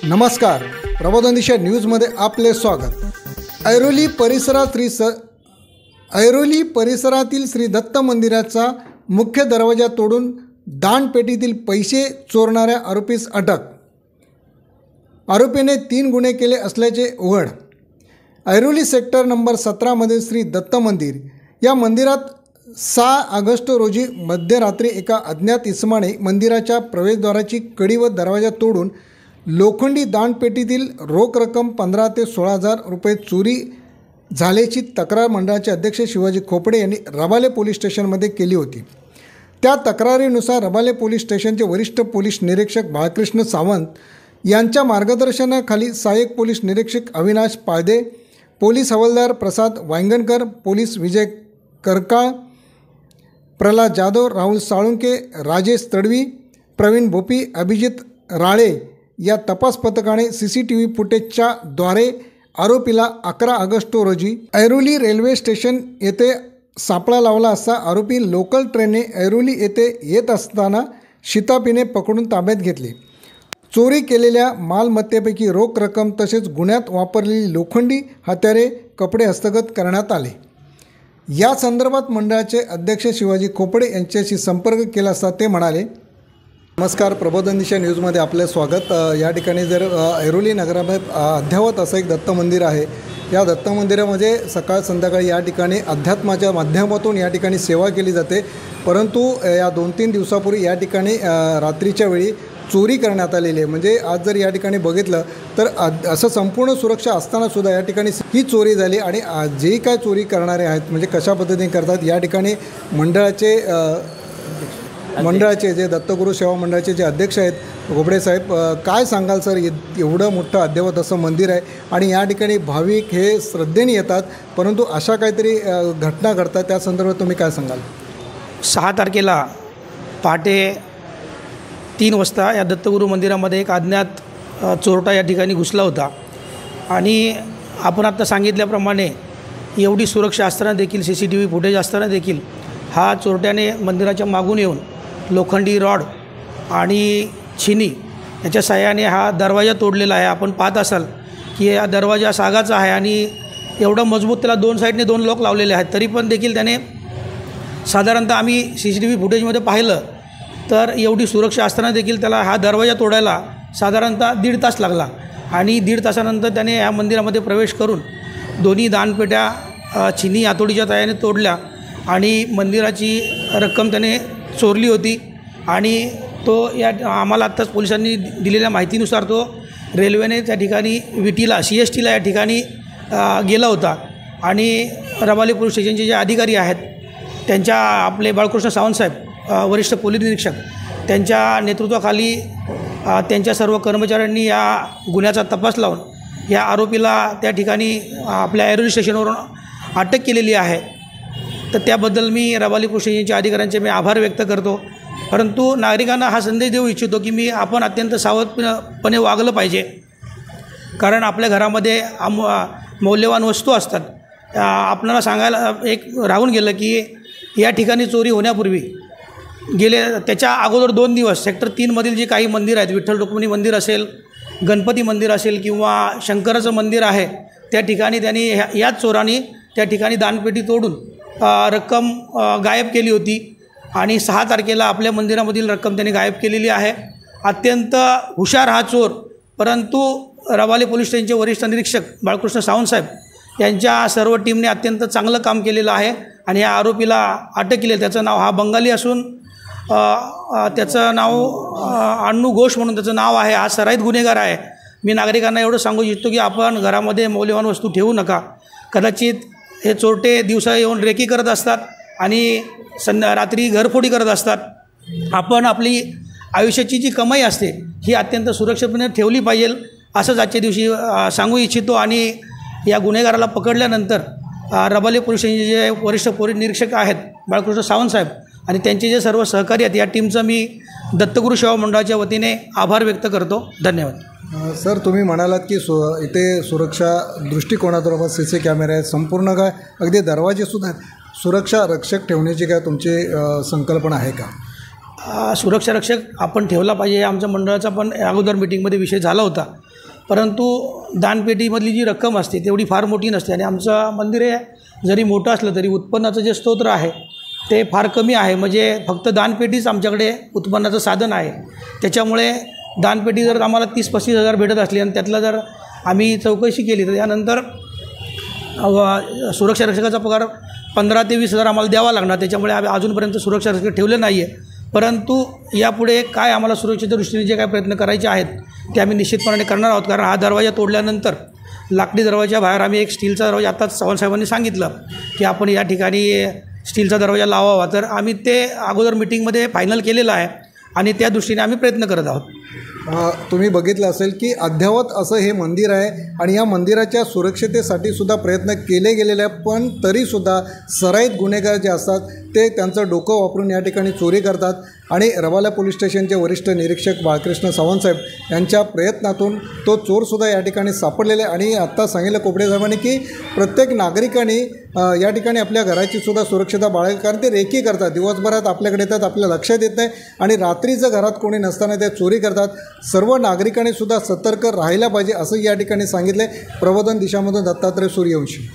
नमस्कार, प्रबोधन दिशा न्यूजमध्ये आपले स्वागत। ऐरोली परिसरातील श्री दत्त मंदिराचा मुख्य दरवाजा तोडून दानपेटीतील पैसे चोरणाऱ्या आरोपीस अटक। आरोपीने 3 गुन्हे केले असल्याचे उघड। ऐरोली सेक्टर नंबर 17 मधील श्री दत्त मंदिर या मंदिरात 6 ऑगस्ट रोजी मध्यरात्री एका अज्ञात इसमाने मंदिराच्या प्रवेशद्वाराची कडी व दरवाजा तोडून लोखंडी दानपेटीतील रोख रक्कम 15 ते 16,000 रुपये चोरी झाल्याची तक्रार मंडळाचे अध्यक्ष शिवाजी खोपडे यांनी रबाले पोलीस स्टेशनमध्ये केली होती। त्या तक्रारीनुसार रबाले पोलीस स्टेशनचे वरिष्ठ पोलीस निरीक्षक बाळकृष्ण सावंत यांच्या मार्गदर्शनाखाली सहाय्यक पोलीस निरीक्षक अविनाश पायदे, पोलीस हवालदार प्रसाद वांगणकर, पोलीस विजय करकाळ, प्रल्हाद जाधव, राहुल साळुंके, राजेश तडवी, प्रवीण भोपी, अभिजित राळे या तपास पथकाने CCTV फुटेजच्या द्वारे आरोपीला 11 ऑगस्ट रोजी ऐरोली रेल्वे स्टेशन येथे सापळा लावला असता आरोपी लोकल ट्रेनने ऐरोली येथे येत असताना शिताफीने पकडून ताब्यात घेतले। चोरी केलेल्या मालमत्तेपैकी रोख रक्कम तसेच गुन्ह्यात वापरलेली लोखंडी हत्यारे, कपडे हस्तगत करण्यात आले। या संदर्भात मंडळाचे अध्यक्ष शिवाजी खोपडे यांच्याशी संपर्क केला असता ते म्हणाले, नमस्कार, प्रबोधन दिशा न्यूजमध्ये आपले स्वागत। या ठिकाणी जर ऐरोली नगरामध्ये अद्यावत असं एक दत्त मंदिर आहे। या दत्त मंदिरामध्ये सकाळ संध्याकाळी या ठिकाणी अध्यात्माच्या माध्यमातून या ठिकाणी सेवा केली जाते, परंतु या 2-3 दिवसापूर्वी या ठिकाणी रात्रीच्या वेळी चोरी करण्यात आलेली आहे। म्हणजे आज जर या ठिकाणी बघितलं तर असं संपूर्ण सुरक्षा असतानासुद्धा या ठिकाणी ही चोरी झाली आणि जे काय चोरी करणारे आहेत म्हणजे कशा पद्धतीने करतात या ठिकाणी मंडळाचे जे दत्तगुरू सेवा मंडळाचे जे अध्यक्ष आहेत खोपडे साहेब, काय सांगाल सर? एवढं मोठं अद्यावत असं मंदिर आहे आणि या ठिकाणी भाविक हे श्रद्धेने येतात, परंतु अशा काहीतरी घटना घडतात, त्या संदर्भात तुम्ही काय सांगाल? 6 तारखेला पहाटे 3 वाजता या दत्तगुरू मंदिरामध्ये एक अज्ञात चोरटा या ठिकाणी घुसला होता आणि आपण आता सांगितल्याप्रमाणे एवढी सुरक्षा असताना देखील CCTV फुटेज असताना देखील हा चोरट्याने मंदिराच्या मागून येऊन लोखंडी रॉड आणि छिनी याच्या साहाय्याने हा दरवाजा तोडलेला आहे। आपण पाहत असाल की हा दरवाजा सागाचा आहे आणि एवढा मजबूत, त्याला 2 साईडने 2 लॉक लावलेले आहेत, तरी पण देखील त्याने साधारणतः आम्ही CCTV फुटेजमध्ये पाहिलं तर एवढी सुरक्षा असताना देखील त्याला हा दरवाजा तोडायला साधारणतः 1.5 तास लागला आणि 1.5 तासानंतर त्याने या मंदिरामध्ये प्रवेश करून दोन्ही दानपेट्या छिनी हातोडीच्या साहाय्याने तोडल्या आणि मंदिराची रक्कम त्याने चोरली होती आणि तो आम्हाला आत्ताच पोलिसांनी दिलेल्या माहितीनुसार तो रेल्वेने त्या ठिकाणी विटीला CSTला या ठिकाणी गेला होता आणि रबाले पोलीस स्टेशनचे जे अधिकारी आहेत त्यांच्या आपले बाळकृष्ण सावंत साहेब वरिष्ठ पोलीस निरीक्षक त्यांच्या नेतृत्वाखाली त्यांच्या सर्व कर्मचाऱ्यांनी या गुन्ह्याचा तपास लावून या आरोपीला त्या ठिकाणी आपल्या ऐरोली स्टेशनवरून अटक केलेली आहे। तर त्याबद्दल मी रबाले पोलीस स्टेशनच्या अधिकाऱ्यांचे मी आभार व्यक्त करतो, परंतु नागरिकांना हा संदेश देऊ इच्छितो की आपण अत्यंत सावधपणे वागलं पाहिजे, कारण आपल्या घरामध्ये मौल्यवान वस्तू असतात। आपल्याला सांगायला एक राहून गेलं की या ठिकाणी चोरी होण्यापूर्वी त्याच्या अगोदर 2 दिवस सेक्टर 3 मधील जे काही मंदिर आहेत, विठ्ठल रुक्मिणी मंदिर असेल, गणपती मंदिर असेल किंवा शंकराचं मंदिर आहे, त्या ठिकाणी त्यांनी याच चोरांनी त्या ठिकाणी दानपेटी तोडून रक्कम गायब केली होती आणि 6 तारखेला आपल्या मंदिरामधील रक्कम त्यांनी गायब केलेली आहे। अत्यंत हुशार हा चोर, परंतु रबाले पोलीस स्टेशनचे वरिष्ठ निरीक्षक बाळकृष्ण सावंत साहेब यांच्या सर्व टीमने अत्यंत चांगलं काम केलेलं आहे आणि या आरोपीला अटक केली। त्याचं नाव हा बंगाली असून त्याचं नाव अन्नू घोष म्हणून त्याचं नाव आहे। हा सराईत गुन्हेगार आहे। मी नागरिकांना एवढं सांगू इच्छितो की आपण घरामध्ये मौल्यवान वस्तू ठेवू नका। कदाचित हे चोरटे दिवसा येऊन रेकी करत असतात आणि रात्री घरफोडी करत असतात। आपण आपली आयुष्याची जी कमाई असते ही अत्यंत सुरक्षितपणे ठेवली पाहिजे असंच आजच्या दिवशी सांगू इच्छितो आणि या गुन्हेगाराला पकडल्यानंतर रबाले पोलीस स्टेशनचे जे वरिष्ठ पोलीस निरीक्षक आहेत बाळकृष्ण सावंत साहेब आणि त्यांचे जे सर्व सहकारी आहेत या टीमचा मी दत्तगुरू सेवा मंडळाच्या वतीने आभार व्यक्त करतो। धन्यवाद। सर, तुम्ही म्हणालात की इथे सुरक्षा दृष्टिकोनातून CC कॅमेरे आहेत, संपूर्ण काय अगदी दरवाजेसुद्धा सुरक्षा रक्षक ठेवण्याची काय तुमची संकल्पना आहे का? सुरक्षा रक्षक आपण ठेवला पाहिजे, आमच्या मंडळाचा पण अगोदर मिटिंगमध्ये विषय झाला होता. परंतु दानपेटीमधली जी रक्कम असते तेवढी फार मोठी नसते आणि आमचं मंदिर हे जरी मोठं असलं तरी उत्पन्नाचं जे स्तोत्र आहे ते फार कमी आहे. म्हणजे फक्त दानपेटीच आमच्याकडे उत्पन्नाचं साधन आहे. त्याच्यामुळे दानपेटी जर आम्हाला 30-35 हजार भेटत असली आणि त्यातला जर आम्ही चौकशी केली तर त्यानंतर सुरक्षा रक्षकाचा पगार 15 ते 20 हजार आम्हाला द्यावा लागणार. त्याच्यामुळे आम्ही अजूनपर्यंत सुरक्षा रक्षक ठेवले नाही आहे. परंतु यापुढे काय आम्हाला सुरक्षेच्या दृष्टीने जे काय प्रयत्न करायचे आहेत ते आम्ही निश्चितपणे करणार आहोत. कारण हा दरवाजा तोडल्यानंतर लाकडी दरवाजा बाहेर आम्ही एक स्टीलचा दरवाजा आताच सावंतसाहेबांनी सांगितलं की आपण या ठिकाणी स्टीलचा दरवाजा लावावा. तर आम्ही ते अगोदर मिटिंगमध्ये फायनल केलेलं आहे आणि त्या दृष्टीने आम्ही प्रयत्न करत आहोत. तुम्ही बघितलं असेल की अद्ययावत असं हे मंदिर आहे आणि या मंदिराच्या सुरक्षतेसाठी सुद्धा प्रयत्न केले गेलेले आहे. पण तरीसुद्धा सराईत गुन्हेगार जे असतात ते त्यांचं डोकं वापरून या ठिकाणी चोरी करतात आणि रबाला पोलीस स्टेशनचे वरिष्ठ निरीक्षक बाळकृष्ण सावंतसाहेब यांच्या प्रयत्नातून तो चोरसुद्धा या ठिकाणी सापडलेले. आणि आत्ता सांगितलं कोपडे साहेबांनी की प्रत्येक नागरिकांनी या ठिकाणी आपल्या घराची सुद्धा सुरक्षता बाळगावी. कारण ते रेकी करतात, दिवसभरात आपल्याकडे येतात, आपल्या लक्षात येत नाही आणि रात्रीचं घरात कोणी नसताना ते चोरी करतात. सर्व नागरिकांनी सुद्धा सतर्क राहायला पाहिजे असं या ठिकाणी सांगितलं. प्रबोधन दिशामधून दत्तात्रय सूर्यवंशी.